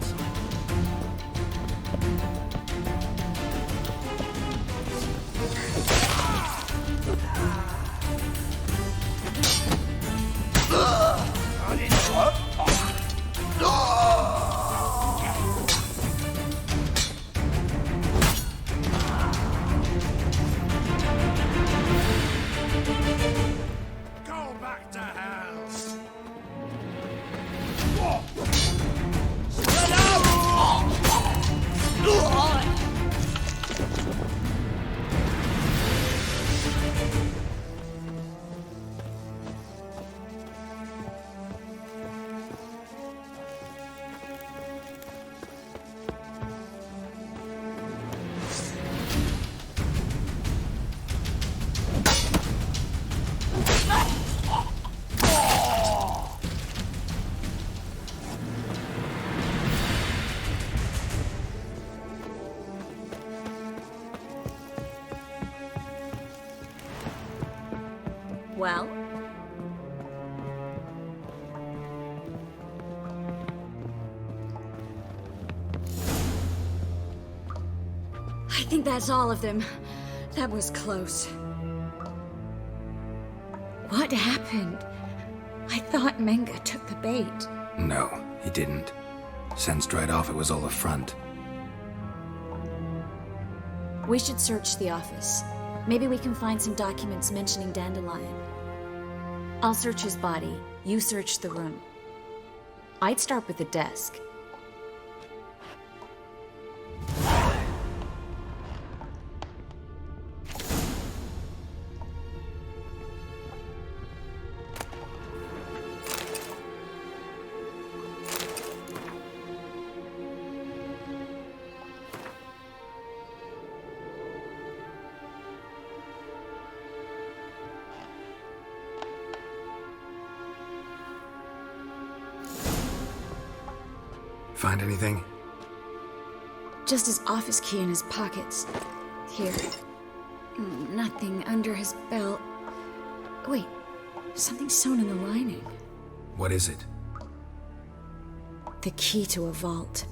Go back to hell! Well? I think that's all of them. That was close. What happened? I thought Menga took the bait. No, he didn't. Sensed right off it was all a front. We should search the office. Maybe we can find some documents mentioning Dandelion. I'll search his body. You search the room. I'd start with the desk. find anything? Just his office key in his pockets. Here. Nothing under his belt. Wait, something sewn in the lining. What is it? The key to a vault.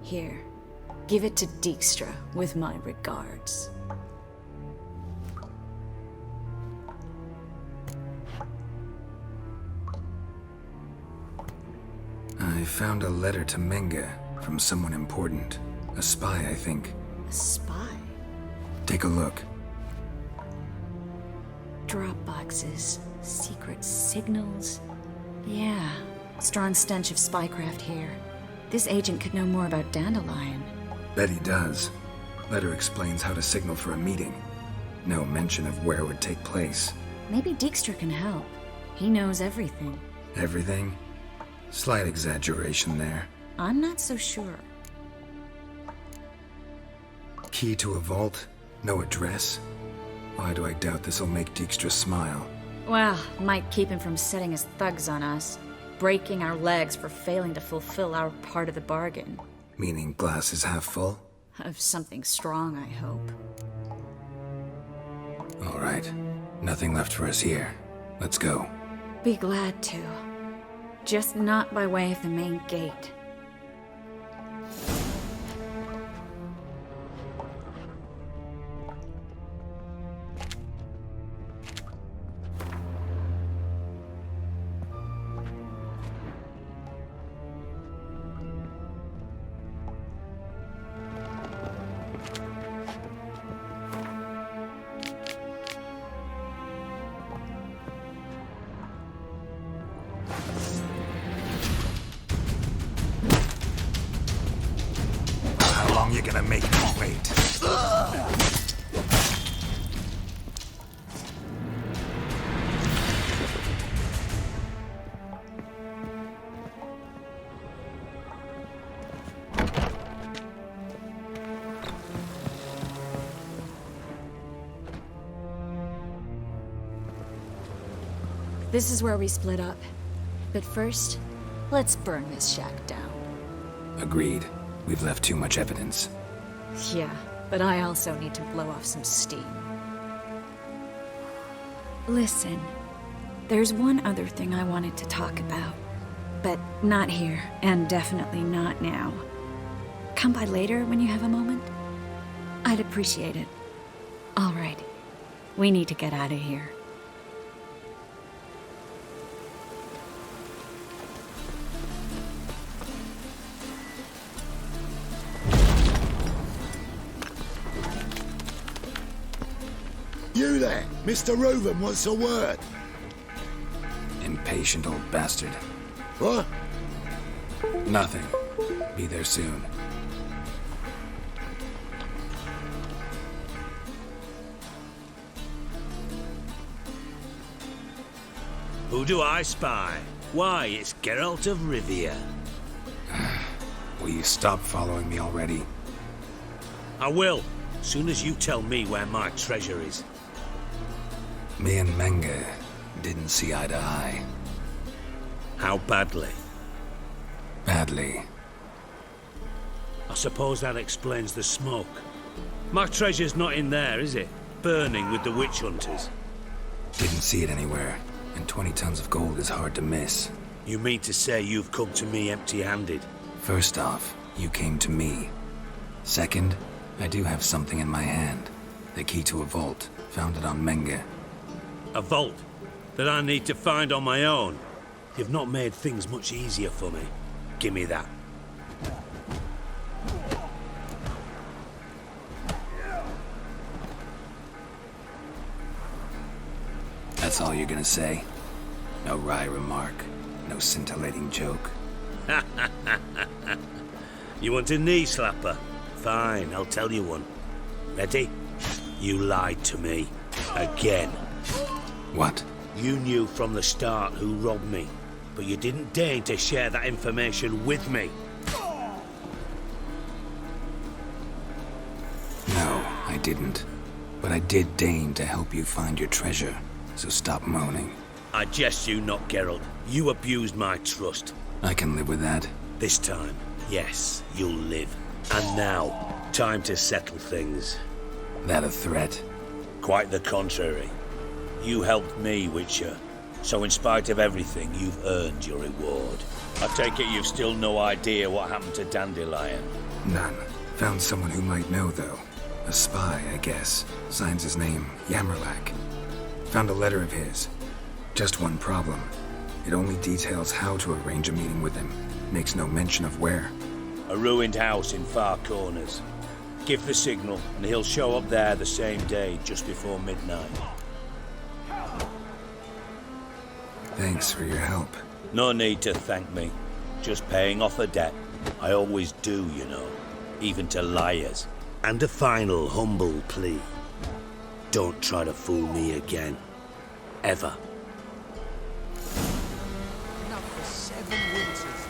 Here, give it to Dijkstra with my regards. I found a letter to Menge from someone important. A spy, I think. A spy? Take a look. Drop boxes, secret signals. Yeah, strong stench of spycraft here. This agent could know more about Dandelion. Bet he does. Letter explains how to signal for a meeting. No mention of where it would take place. Maybe Dijkstra can help. He knows everything. Everything? Slight exaggeration there. I'm not so sure. Key to a vault? No address? Why do I doubt this'll make Dijkstra smile? Well, might keep him from setting his thugs on us. Breaking our legs for failing to fulfill our part of the bargain. Meaning glass is half full? Of something strong, I hope. All right. Nothing left for us here. Let's go. Be glad to. Just not by way of the main gate. How long you gonna make me wait? This is where we split up. But first, let's burn this shack down. Agreed. We've left too much evidence. Yeah, but I also need to blow off some steam. Listen, there's one other thing I wanted to talk about. But not here, and definitely not now. Come by later when you have a moment? I'd appreciate it. All right. We need to get out of here. You there, Mr. Reuven wants a word. Impatient old bastard. What? Nothing. Be there soon. Who do I spy? Why, it's Geralt of Rivia. Will you stop following me already? I will, soon as you tell me where my treasure is. Me and Menge didn't see eye to eye. How badly? Badly. I suppose that explains the smoke. My treasure's not in there, is it? Burning with the witch hunters. Didn't see it anywhere, and 20 tons of gold is hard to miss. You mean to say you've come to me empty-handed? First off, you came to me. Second, I do have something in my hand. The key to a vault, found it on Menge. A vault that I need to find on my own. You've not made things much easier for me. Give me that. That's all you're gonna say? No wry remark, no scintillating joke. You want a knee slapper? Fine, I'll tell you one. Ready? You lied to me. Again. What? You knew from the start who robbed me, but you didn't deign to share that information with me. No, I didn't. But I did deign to help you find your treasure, so stop moaning. I jest you not, Geralt. You abused my trust. I can live with that. This time, yes, you'll live. And now, time to settle things. That a threat? Quite the contrary. You helped me, Witcher. So in spite of everything, you've earned your reward. I take it you've still no idea what happened to Dandelion? None. Found someone who might know, though. A spy, I guess. Signs his name, Yammerlack. Found a letter of his. Just one problem. It only details how to arrange a meeting with him. Makes no mention of where. A ruined house in Far Corners. Give the signal, and he'll show up there the same day, just before midnight. Thanks for your help. No need to thank me. Just paying off a debt. I always do, you know. Even to liars. And a final humble plea. Don't try to fool me again. Ever. Enough for 7 winters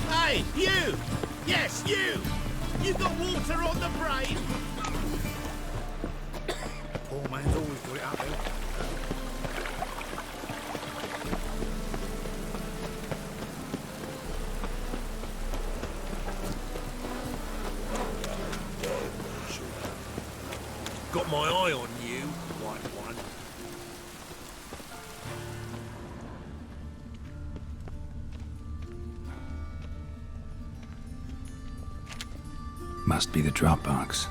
Hey, you! Yes, you! You got water on the brain? Poor man's always got it up there. Got my eye on you, white one. Must be the drop box.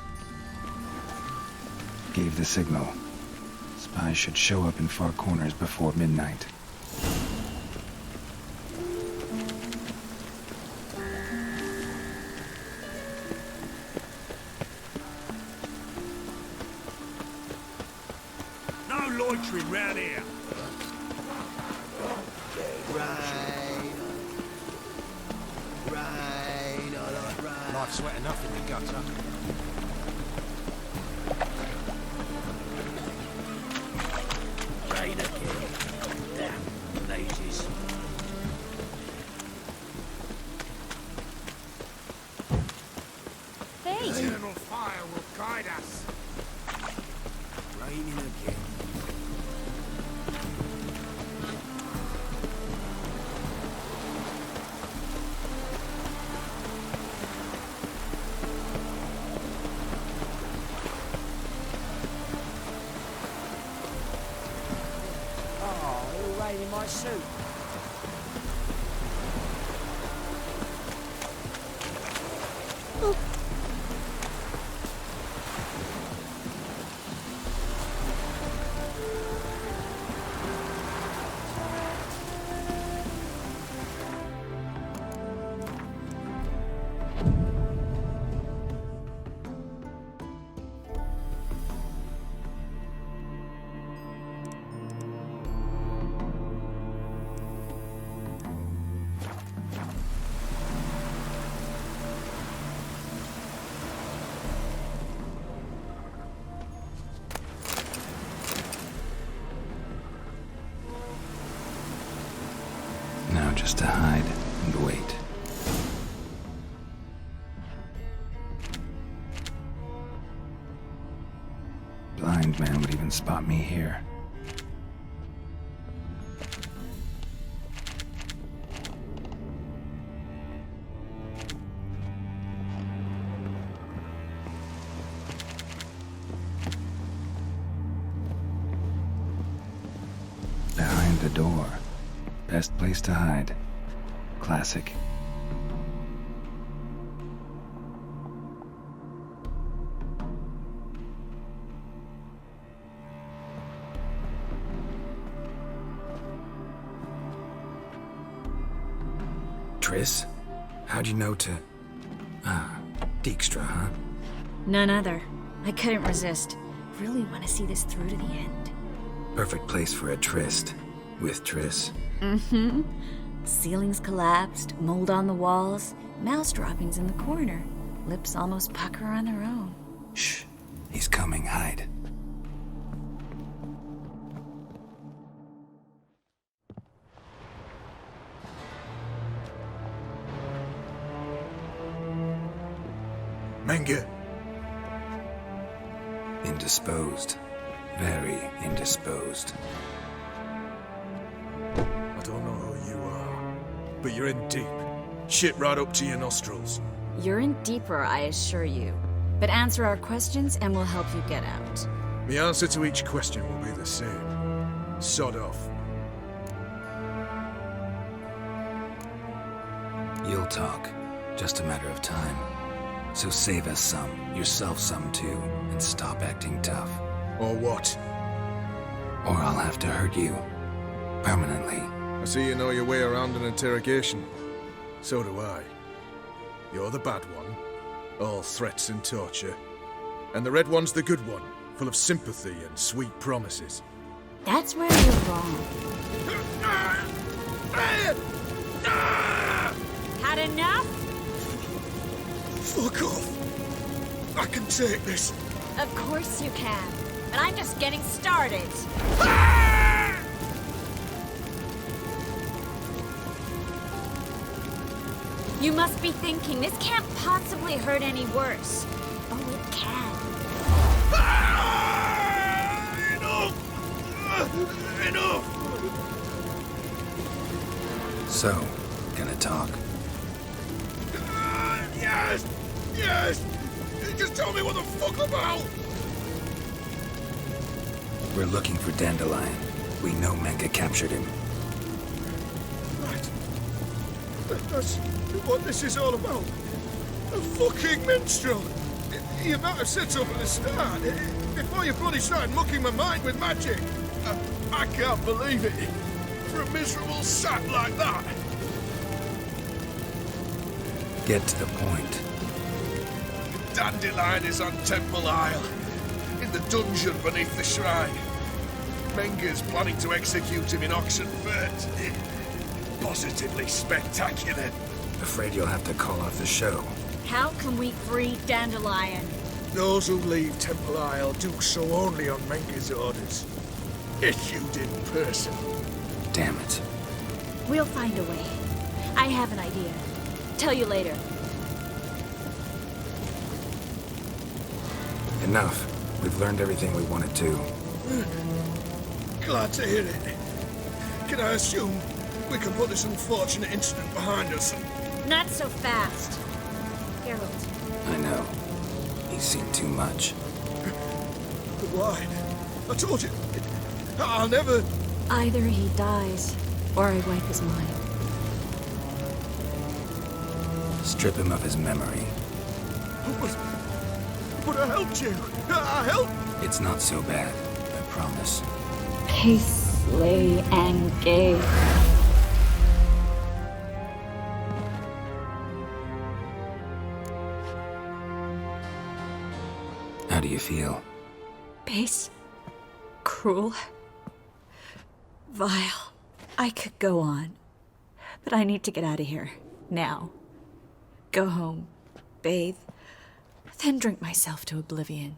Gave the signal. Spies should show up in Far Corners before midnight. No loitering round here. Rain, I like rain. Life's wet enough in the gutter. Rain again. Damn mazes. Hey! Eternal fire will guide us. Raining again. In my suit. Now just to hide and wait. Blind man would even spot me here. Behind the door. Best place to hide. Classic. Triss? How'd you know to... Dijkstra, huh? None other. I couldn't resist. Really want to see this through to the end. Perfect place for a tryst. With Triss. Mm-hmm. Ceilings collapsed, mold on the walls, mouse droppings in the corner. Lips almost pucker on their own. Shh. He's coming, hide. Menge. Indisposed. Very indisposed. I don't know who you are, but you're in deep. Shit right up to your nostrils. You're in deeper, I assure you. But answer our questions and we'll help you get out. The answer to each question will be the same. Sod off. You'll talk. Just a matter of time. So save us some, yourself some too, and stop acting tough. Or what? Or I'll have to hurt you. Permanently. I see you know your way around an interrogation. So do I. You're the bad one. All threats and torture. And the red one's the good one, full of sympathy and sweet promises. That's where you're wrong. Had enough? Fuck off! I can take this. Of course you can. But I'm just getting started. You must be thinking, this can't possibly hurt any worse. Oh, it can. Enough! Enough! So, gonna talk? Yes! Yes! Just tell me what the fuck about! We're looking for Dandelion. We know Menge captured him. Right. That's what this is all about. A fucking minstrel! You might have said so from the start, before you bloody started mucking my mind with magic. I can't believe it. For a miserable sap like that. Get to the point. Dandelion is on Temple Isle, in the dungeon beneath the shrine. Menge's planning to execute him in Oxenfurt. Positively spectacular. Afraid you'll have to call off the show. How can we free Dandelion? Those who leave Temple Isle do so only on Menge's orders. Issued in person. Damn it. We'll find a way. I have an idea. Tell you later. Enough. We've learned everything we wanted to. Glad to hear it. Can I assume we can put this unfortunate incident behind us? Not so fast. Harold. I know. He's seen too much. But why? I told you. I'll never... Either he dies, or I wipe his mind. Strip him of his memory. But I helped you. I helped... It's not so bad, I promise. Peacefully and gay. How do you feel? Base. Cruel. Vile. I could go on. But I need to get out of here. Now. Go home. Bathe. Then drink myself to oblivion.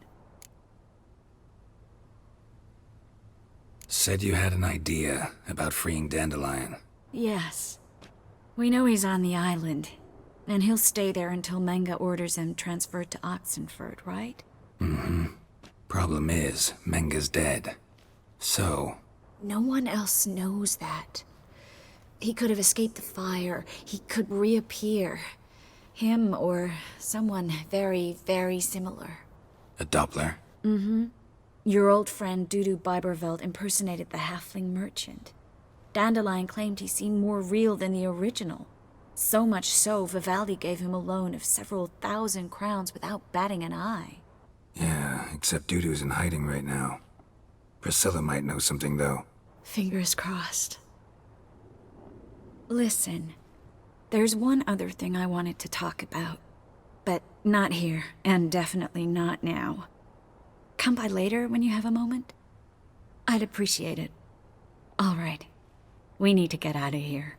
Said you had an idea about freeing Dandelion. Yes. We know he's on the island. And he'll stay there until Menge orders him transferred to Oxenfurt, right? Mm-hmm. Problem is, Menge's dead. So... No one else knows that. He could have escaped the fire. He could reappear. Him or someone very, very similar. A Doppler? Mm-hmm. Your old friend Dudu Biberveld impersonated the halfling merchant. Dandelion claimed he seemed more real than the original. So much so, Vivaldi gave him a loan of several thousand crowns without batting an eye. Yeah, except Dudu's in hiding right now. Priscilla might know something, though. Fingers crossed. Listen, There's one other thing I wanted to talk about. But not here, and definitely not now. Come by later when you have a moment? I'd appreciate it. All right. We need to get out of here.